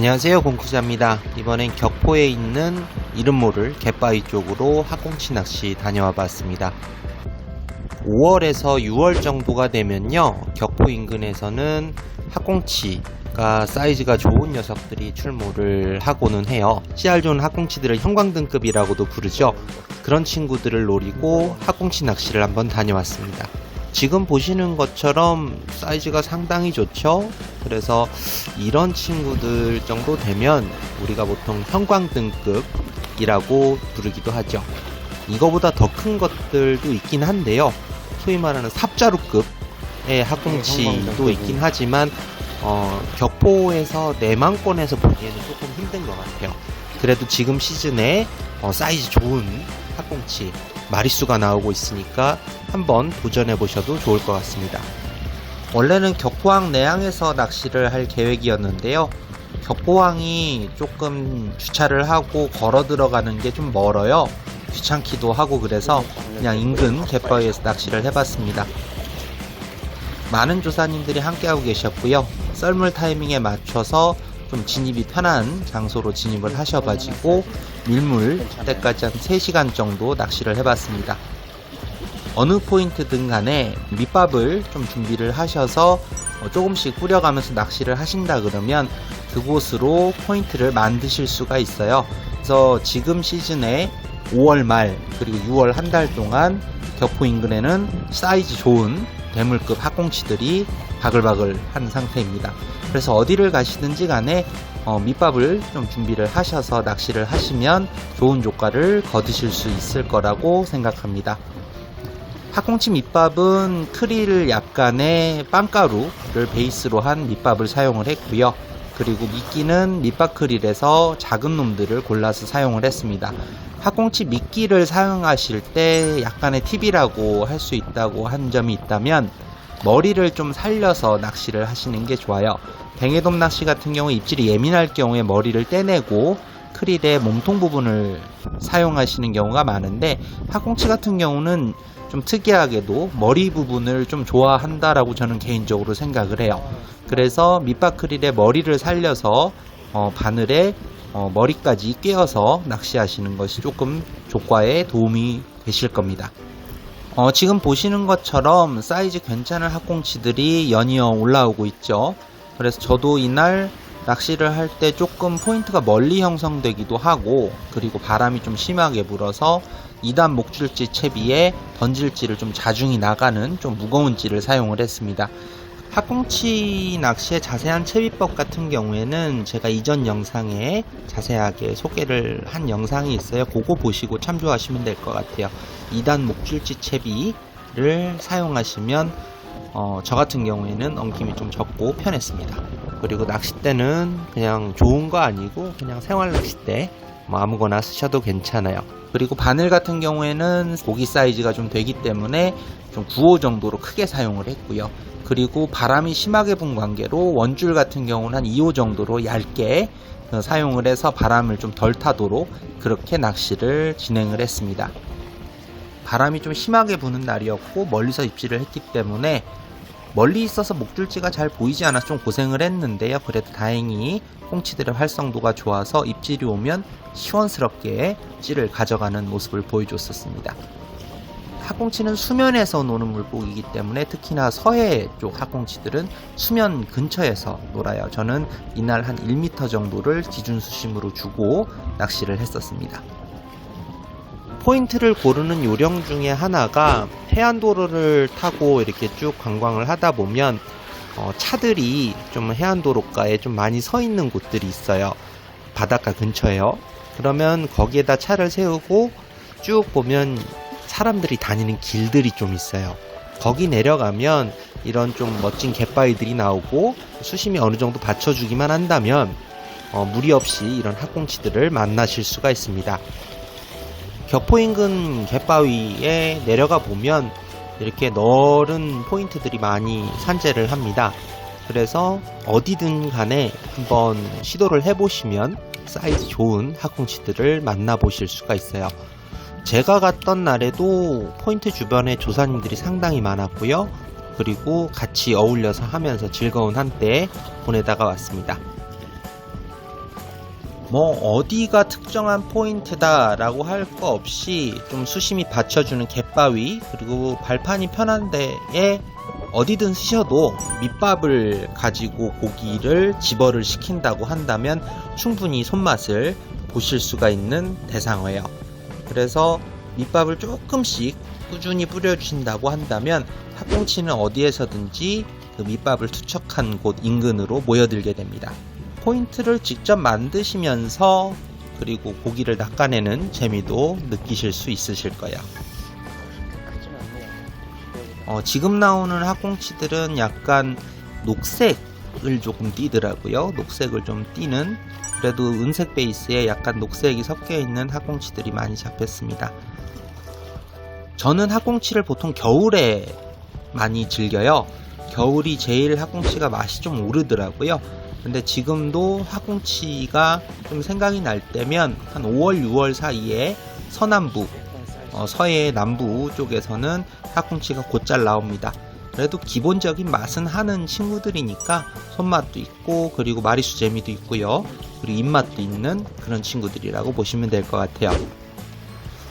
안녕하세요, 공쿠자입니다. 이번엔 격포에 있는 이름 모를 갯바위 쪽으로 학꽁치 낚시 다녀와 봤습니다. 5월에서 6월 정도가 되면요, 격포 인근에서는 학꽁치가 사이즈가 좋은 녀석들이 출몰을 하고는 해요. 씨알 좋은 학꽁치들을 형광등급이라고도 부르죠. 그런 친구들을 노리고 학꽁치 낚시를 한번 다녀왔습니다. 지금 보시는 것처럼 사이즈가 상당히 좋죠. 그래서 이런 친구들 정도 되면 우리가 보통 형광등급이라고 부르기도 하죠. 이거보다 더 큰 것들도 있긴 한데요, 소위 말하는 삽자루급의 학꽁치도 있긴 하지만 격포에서 내망권에서 보기에는 조금 힘든 것 같아요. 그래도 지금 시즌에 사이즈 좋은 학꽁치 마리수가 나오고 있으니까 한번 도전해 보셔도 좋을 것 같습니다. 원래는 격포항 내항에서 낚시를 할 계획이었는데요, 격포항이 조금 주차를 하고 걸어 들어가는 게 좀 멀어요. 귀찮기도 하고, 그래서 그냥 인근 갯바위에서 낚시를 해봤습니다. 많은 조사님들이 함께하고 계셨고요, 썰물 타이밍에 맞춰서 좀 진입이 편한 장소로 진입을 하셔가지고 밀물 때까지 한 3시간 정도 낚시를 해봤습니다. 어느 포인트든 간에 밑밥을 좀 준비를 하셔서 조금씩 뿌려가면서 낚시를 하신다 그러면 그곳으로 포인트를 만드실 수가 있어요. 그래서 지금 시즌에 5월 말 그리고 6월 한 달 동안 격포 인근에는 사이즈 좋은 대물급 학꽁치들이 바글바글 한 상태입니다. 그래서 어디를 가시든지 간에 밑밥을 좀 준비를 하셔서 낚시를 하시면 좋은 조과를 거두실 수 있을 거라고 생각합니다. 학꽁치 밑밥은 크릴 약간의 빵가루를 베이스로 한 밑밥을 사용을 했고요. 그리고 미끼는 밑밥 크릴에서 작은 놈들을 골라서 사용을 했습니다. 학꽁치 미끼를 사용하실 때 약간의 팁이라고 할 수 있다고 한 점이 있다면, 머리를 좀 살려서 낚시를 하시는 게 좋아요. 뱅에돔 낚시 같은 경우 입질이 예민할 경우에 머리를 떼내고 크릴의 몸통 부분을 사용하시는 경우가 많은데, 학꽁치 같은 경우는 좀 특이하게도 머리 부분을 좀 좋아한다라고 저는 개인적으로 생각을 해요. 그래서 밑밥 크릴의 머리를 살려서 바늘에 머리까지 꿰어서 낚시하시는 것이 조금 조과에 도움이 되실 겁니다. 지금 보시는 것처럼 사이즈 괜찮은 학꽁치들이 연이어 올라오고 있죠. 그래서 저도 이날 낚시를 할 때 조금 포인트가 멀리 형성되기도 하고, 그리고 바람이 좀 심하게 불어서 2단 목줄지 채비에 던질지를 좀 자중이 나가는 좀 무거운 찌를 사용을 했습니다. 학꽁치 낚시의 자세한 채비법 같은 경우에는 제가 이전 영상에 자세하게 소개를 한 영상이 있어요. 그거 보시고 참조하시면 될 것 같아요. 2단 목줄지 채비를 사용하시면 저 같은 경우에는 엉킴이 좀 적고 편했습니다. 그리고 낚싯대는 그냥 좋은 거 아니고 그냥 생활 낚싯대 아무거나 쓰셔도 괜찮아요. 그리고 바늘 같은 경우에는 고기 사이즈가 좀 되기 때문에 좀 9호 정도로 크게 사용을 했고요. 그리고 바람이 심하게 분 관계로 원줄 같은 경우는 한 2호 정도로 얇게 사용을 해서 바람을 좀 덜 타도록 그렇게 낚시를 진행을 했습니다. 바람이 좀 심하게 부는 날이었고 멀리서 입질을 했기 때문에 멀리 있어서 목줄지가 잘 보이지 않아서 좀 고생을 했는데요, 그래도 다행히 꽁치들의 활성도가 좋아서 입질이 오면 시원스럽게 찌를 가져가는 모습을 보여줬었습니다. 학꽁치는 수면에서 노는 물고기이기 때문에 특히나 서해 쪽 학꽁치들은 수면 근처에서 놀아요. 저는 이날 한 1m 정도를 기준 수심으로 주고 낚시를 했었습니다. 포인트를 고르는 요령 중에 하나가, 해안도로를 타고 이렇게 쭉 관광을 하다 보면 차들이 좀 해안도로가에 좀 많이 서 있는 곳들이 있어요. 바닷가 근처에요. 그러면 거기에다 차를 세우고 쭉 보면 사람들이 다니는 길들이 좀 있어요. 거기 내려가면 이런 좀 멋진 갯바위들이 나오고 수심이 어느 정도 받쳐주기만 한다면 무리 없이 이런 학꽁치들을 만나실 수가 있습니다. 격포 인근 갯바위에 내려가 보면 이렇게 넓은 포인트들이 많이 산재를 합니다. 그래서 어디든 간에 한번 시도를 해보시면 사이즈 좋은 학꽁치들을 만나보실 수가 있어요. 제가 갔던 날에도 포인트 주변에 조사님들이 상당히 많았고요. 그리고 같이 어울려서 하면서 즐거운 한때 보내다가 왔습니다. 뭐 어디가 특정한 포인트다 라고 할 거 없이 좀 수심이 받쳐주는 갯바위, 그리고 발판이 편한 데에 어디든 쓰셔도 밑밥을 가지고 고기를 집어를 시킨다고 한다면 충분히 손맛을 보실 수가 있는 대상어예요. 그래서 밑밥을 조금씩 꾸준히 뿌려주신다고 한다면 학꽁치는 어디에서든지 그 밑밥을 투척한 곳 인근으로 모여들게 됩니다. 포인트를 직접 만드시면서 그리고 고기를 낚아내는 재미도 느끼실 수 있으실 거예요. 지금 나오는 학꽁치들은 약간 녹색을 조금 띠더라고요. 녹색을 좀 띠는, 그래도 은색 베이스에 약간 녹색이 섞여 있는 학꽁치들이 많이 잡혔습니다. 저는 학꽁치를 보통 겨울에 많이 즐겨요. 겨울이 제일 학꽁치가 맛이 좀 오르더라고요. 근데 지금도 학꽁치가 좀 생각이 날 때면 한 5월, 6월 사이에 서남부, 서해 남부 쪽에서는 학꽁치가 곧잘 나옵니다. 그래도 기본적인 맛은 하는 친구들이니까 손맛도 있고, 그리고 마리수 재미도 있고요. 그리고 입맛도 있는 그런 친구들이라고 보시면 될 것 같아요.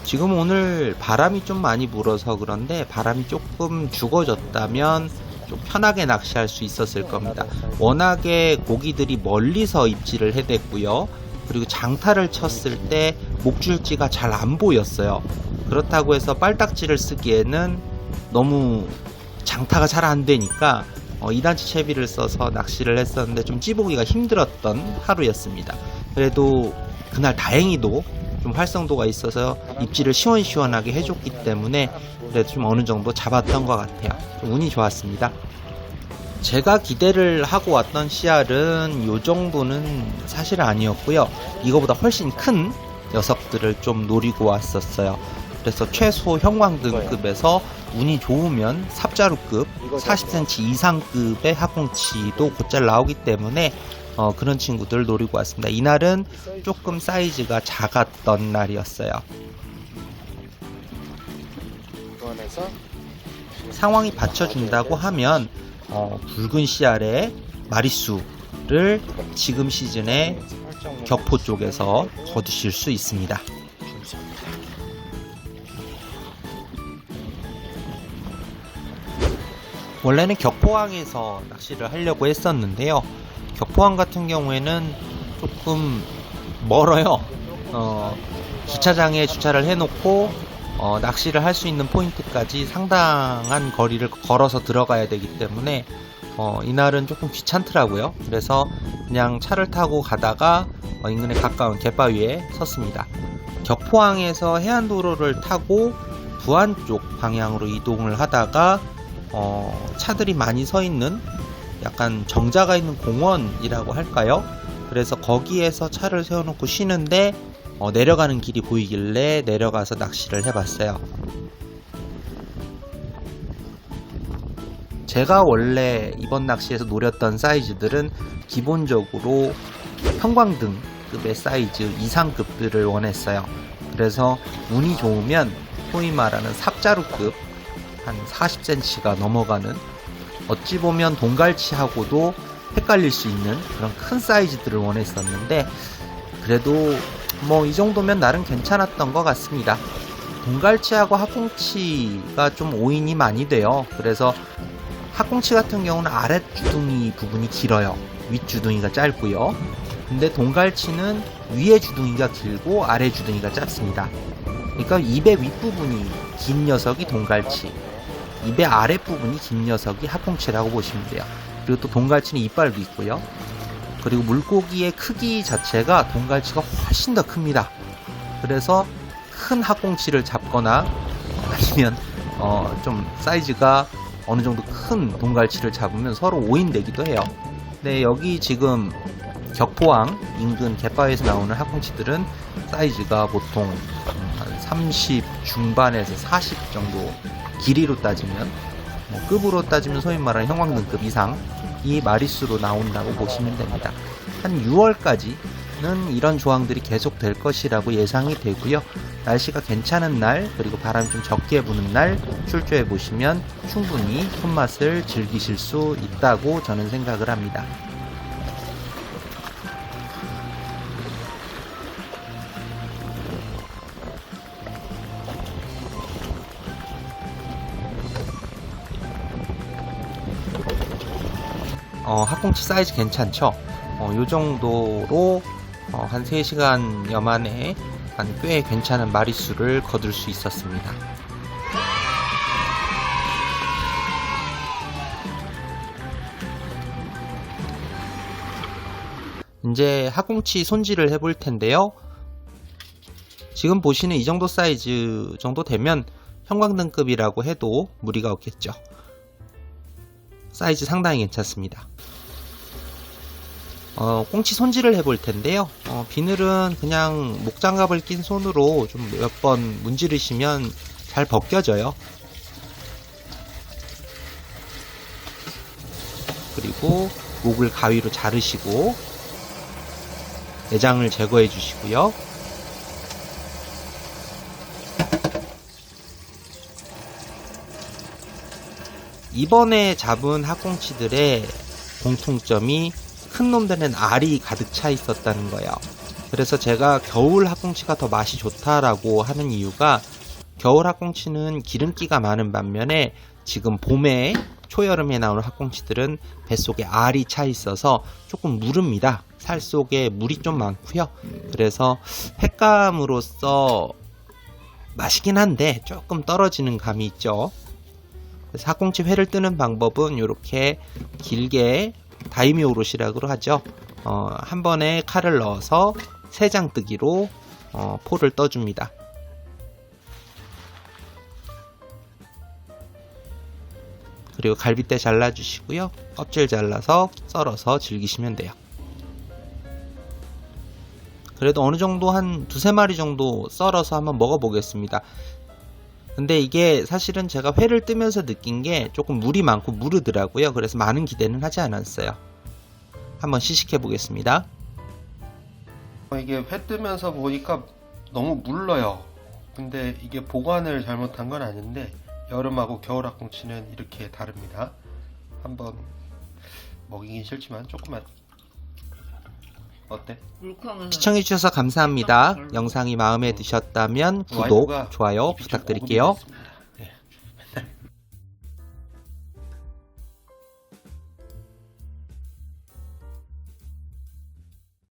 지금 오늘 바람이 좀 많이 불어서 그런데 바람이 조금 죽어졌다면 좀 편하게 낚시할 수 있었을 겁니다. 워낙에 고기들이 멀리서 입질을 해댔고요. 그리고 장타를 쳤을 때 목줄지가 잘 안 보였어요. 그렇다고 해서 빨딱지를 쓰기에는 너무 장타가 잘 안 되니까 2단치 채비를 써서 낚시를 했었는데 좀 찌보기가 힘들었던 하루였습니다. 그래도 그날 다행히도 좀 활성도가 있어서 입질을 시원시원하게 해줬기 때문에 그래도 좀 어느 정도 잡았던 것 같아요. 좀 운이 좋았습니다. 제가 기대를 하고 왔던 씨알은 요 정도는 사실 아니었고요. 이거보다 훨씬 큰 녀석들을 좀 노리고 왔었어요. 그래서 최소 형광등급에서 운이 좋으면 삽자루급 40cm 이상급의 학꽁치도 곧잘 나오기 때문에 그런 친구들 노리고 왔습니다. 이날은 조금 사이즈가 작았던 날이었어요. 상황이 받쳐준다고 하면 붉은 씨알의 마리수를 지금 시즌에 격포 쪽에서 거두실 수 있습니다. 원래는 격포항에서 낚시를 하려고 했었는데요. 격포항 같은 경우에는 조금 멀어요. 주차장에 주차를 해놓고 낚시를 할 수 있는 포인트까지 상당한 거리를 걸어서 들어가야 되기 때문에 이날은 조금 귀찮더라고요. 그래서 그냥 차를 타고 가다가 인근에 가까운 갯바위에 섰습니다. 격포항에서 해안도로를 타고 부안 쪽 방향으로 이동을 하다가 차들이 많이 서 있는 약간 정자가 있는 공원이라고 할까요? 그래서 거기에서 차를 세워놓고 쉬는데 내려가는 길이 보이길래 내려가서 낚시를 해봤어요. 제가 원래 이번 낚시에서 노렸던 사이즈들은 기본적으로 형광등급의 사이즈 이상급들을 원했어요. 그래서 운이 좋으면 소위 말하는 삽자루급 한 40cm가 넘어가는, 어찌 보면 동갈치하고도 헷갈릴 수 있는 그런 큰 사이즈들을 원했었는데, 그래도 뭐 이 정도면 나름 괜찮았던 것 같습니다. 동갈치하고 학꽁치가 좀 오인이 많이 돼요. 그래서 학꽁치 같은 경우는 아랫 주둥이 부분이 길어요. 윗 주둥이가 짧고요. 근데 동갈치는 위에 주둥이가 길고 아래 주둥이가 짧습니다. 그러니까 입의 윗부분이 긴 녀석이 동갈치, 입의 아랫부분이 긴 녀석이 학꽁치라고 보시면 돼요. 그리고 또 동갈치는 이빨도 있고요. 그리고 물고기의 크기 자체가 동갈치가 훨씬 더 큽니다. 그래서 큰 학꽁치를 잡거나 아니면 좀 사이즈가 어느 정도 큰 동갈치를 잡으면 서로 오인되기도 해요. 근데 여기 지금 격포항 인근 갯바위에서 나오는 학꽁치들은 사이즈가 보통 한 30 중반에서 40 정도, 길이로 따지면 급으로 따지면 소위 말하는 형광등급 이상 이 마리수로 나온다고 보시면 됩니다. 한 6월까지는 이런 조항들이 계속 될 것이라고 예상이 되고요. 날씨가 괜찮은 날, 그리고 바람이 좀 적게 부는 날 출조해 보시면 충분히 손맛을 즐기실 수 있다고 저는 생각을 합니다. 학꽁치 사이즈 괜찮죠? 요 정도로 한 3시간여 만에 한 꽤 괜찮은 마리수를 거둘 수 있었습니다. 이제 학꽁치 손질을 해볼 텐데요. 지금 보시는 이 정도 사이즈 정도 되면 형광등급이라고 해도 무리가 없겠죠. 사이즈 상당히 괜찮습니다. 꽁치 손질을 해볼 텐데요. 비늘은 그냥 목장갑을 낀 손으로 좀 몇 번 문지르시면 잘 벗겨져요. 그리고 목을 가위로 자르시고 내장을 제거해 주시고요. 이번에 잡은 학꽁치들의 공통점이 큰 놈들은 알이 가득 차 있었다는 거예요. 그래서 제가 겨울 학꽁치가 더 맛이 좋다라고 하는 이유가 겨울 학꽁치는 기름기가 많은 반면에 지금 봄에 초여름에 나오는 학꽁치들은 뱃속에 알이 차 있어서 조금 무릅니다. 살 속에 물이 좀 많고요. 그래서 횟감으로서 맛있긴 한데 조금 떨어지는 감이 있죠. 그래서 학꽁치 회를 뜨는 방법은 이렇게 길게 다이미 오롯이라고 하죠. 한 번에 칼을 넣어서 3장 뜨기로 포를 떠줍니다. 그리고 갈빗대 잘라주시고요. 껍질 잘라서 썰어서 즐기시면 돼요. 그래도 어느 정도 한 2-3마리 정도 썰어서 한번 먹어보겠습니다. 근데 이게 사실은 제가 회를 뜨면서 느낀 게 조금 물이 많고 무르더라고요. 그래서 많은 기대는 하지 않았어요. 한번 시식해 보겠습니다. 이게 회 뜨면서 보니까 너무 물러요. 근데 이게 보관을 잘못한 건 아닌데 여름하고 겨울 학꽁치는 이렇게 다릅니다. 한번 먹이긴 싫지만 조금만. 어때? 시청해주셔서 감사합니다. 영상이 마음에 드셨다면 구독, 좋아요 부탁드릴게요.